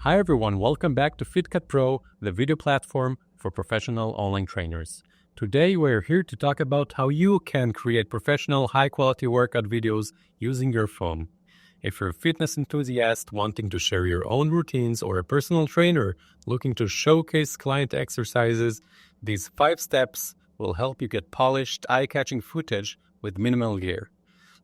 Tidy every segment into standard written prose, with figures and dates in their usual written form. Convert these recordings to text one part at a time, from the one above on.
Hi everyone, welcome back to FitCat Pro, the video platform for professional online trainers. Today we're here to talk about how you can create professional high-quality workout videos using your phone. If you're a fitness enthusiast wanting to share your own routines or a personal trainer looking to showcase client exercises, these 5 steps will help you get polished, eye-catching footage with minimal gear.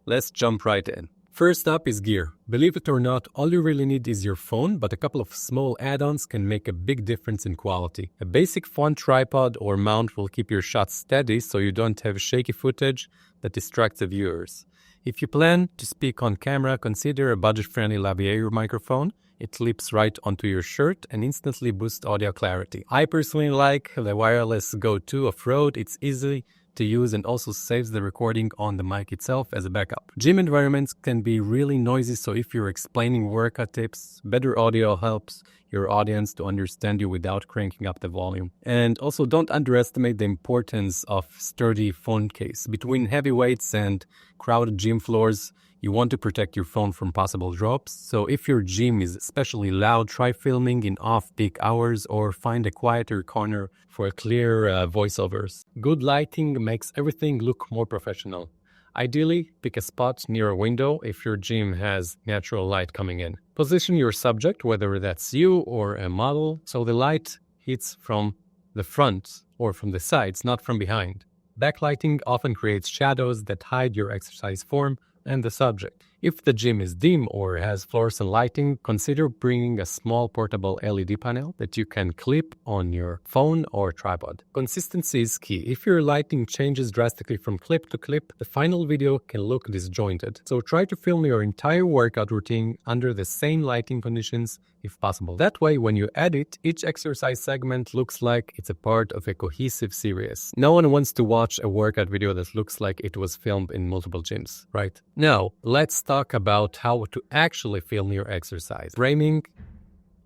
Let's jump right in. First up is gear. Believe it or not, all you really need is your phone, but a couple of small add-ons can make a big difference in quality. A basic phone tripod or mount will keep your shots steady so you don't have shaky footage that distracts the viewers. If you plan to speak on camera, consider a budget-friendly lavalier microphone. It clips right onto your shirt and instantly boosts audio clarity. I personally like the wireless Go-To off-road. It's easy to use and also saves the recording on the mic itself as a backup. Gym environments can be really noisy, so if you're explaining workout tips, better audio helps your audience to understand you without cranking up the volume. And also don't underestimate the importance of sturdy phone case. Between heavy weights and crowded gym floors, you want to protect your phone from possible drops. So if your gym is especially loud, try filming in off-peak hours or find a quieter corner for clear voiceovers. Good lighting makes everything look more professional. Ideally, pick a spot near a window if your gym has natural light coming in. Position your subject, whether that's you or a model, so the light hits from the front or from the sides, not from behind. Backlighting often creates shadows that hide your exercise form and the subject. If the gym is dim or has fluorescent lighting, consider bringing a small portable LED panel that you can clip on your phone or tripod. Consistency is key. If your lighting changes drastically from clip to clip, the final video can look disjointed. So try to film your entire workout routine under the same lighting conditions if possible. That way, when you edit, each exercise segment looks like it's a part of a cohesive series. No one wants to watch a workout video that looks like it was filmed in multiple gyms, right? Now, let's talk about how to actually film your exercise. Framing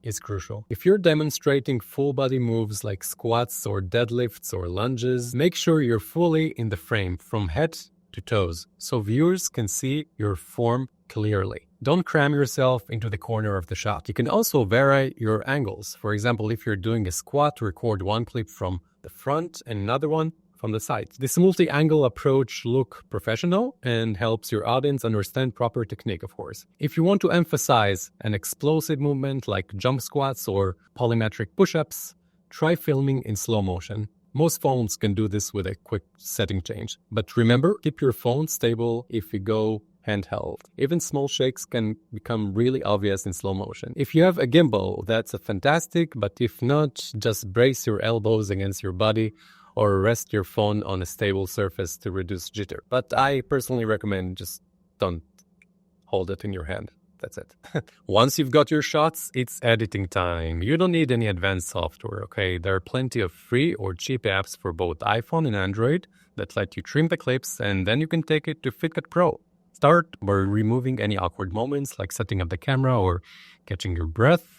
is crucial. If you're demonstrating full body moves like squats or deadlifts or lunges, make sure you're fully in the frame from head to toes so viewers can see your form clearly. Don't cram yourself into the corner of the shot. You can also vary your angles. For example, if you're doing a squat, record one clip from the front and another one from the side. This multi-angle approach looks professional and helps your audience understand proper technique, of course. If you want to emphasize an explosive movement like jump squats or polymetric push-ups, try filming in slow motion. Most phones can do this with a quick setting change. But remember, keep your phone stable if you go handheld. Even small shakes can become really obvious in slow motion. If you have a gimbal, that's fantastic, but if not, just brace your elbows against your body or rest your phone on a stable surface to reduce jitter. But I personally recommend just don't hold it in your hand. That's it. Once you've got your shots, it's editing time. You don't need any advanced software, okay? There are plenty of free or cheap apps for both iPhone and Android that let you trim the clips, and then you can take it to FitCat Pro. Start by removing any awkward moments like setting up the camera or catching your breath.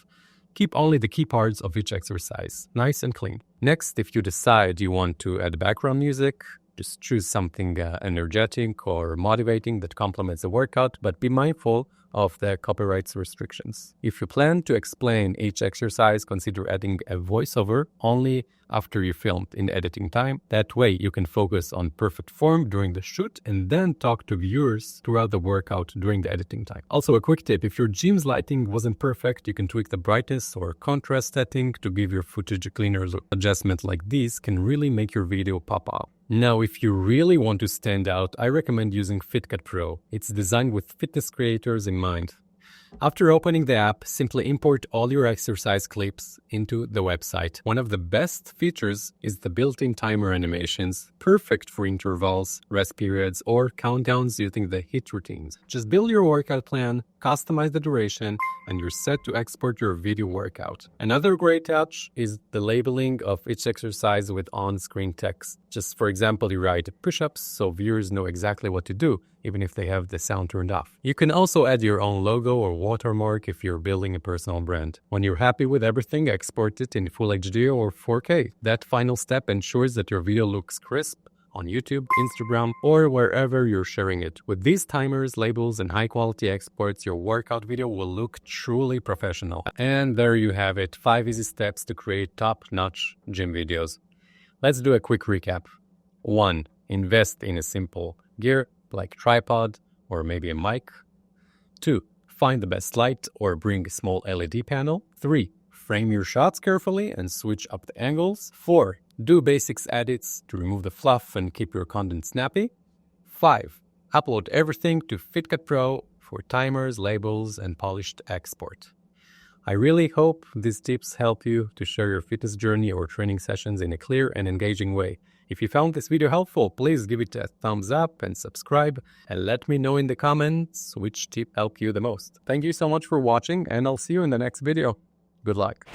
Keep only the key parts of each exercise nice and clean. Next, if you decide you want to add background music, just choose something energetic or motivating that complements the workout, but be mindful of the copyright restrictions. If you plan to explain each exercise, consider adding a voiceover only after you filmed in editing time. That way you can focus on perfect form during the shoot and then talk to viewers throughout the workout during the editing time. Also, a quick tip, if your gym's lighting wasn't perfect, you can tweak the brightness or contrast setting to give your footage a cleaner look. Adjustments like these can really make your video pop out. Now, if you really want to stand out, I recommend using FitCat Pro. It's designed with fitness creators in mind. After opening the app, simply import all your exercise clips into the website. One of the best features is the built-in timer animations, perfect for intervals, rest periods, or countdowns using the HIIT routines. Just build your workout plan, customize the duration, and you're set to export your video workout. Another great touch is the labeling of each exercise with on-screen text. Just for example, you write push-ups so viewers know exactly what to do, even if they have the sound turned off. You can also add your own logo or watermark if you're building a personal brand. When you're happy with everything, export it in Full HD or 4K. That final step ensures that your video looks crisp, on YouTube, Instagram, or wherever you're sharing it. With these timers, labels, and high-quality exports, your workout video will look truly professional. And there you have it, 5 easy steps to create top-notch gym videos. Let's do a quick recap. 1. Invest in a simple gear like tripod or maybe a mic. 2. Find the best light or bring a small LED panel. 3. Frame your shots carefully and switch up the angles. 4. Do basics edits to remove the fluff and keep your content snappy. 5. Upload everything to FitCut Pro for timers, labels, and polished export. I really hope these tips help you to share your fitness journey or training sessions in a clear and engaging way. If you found this video helpful, please give it a thumbs up and subscribe, and let me know in the comments which tip helped you the most. Thank you so much for watching, and I'll see you in the next video. Good luck.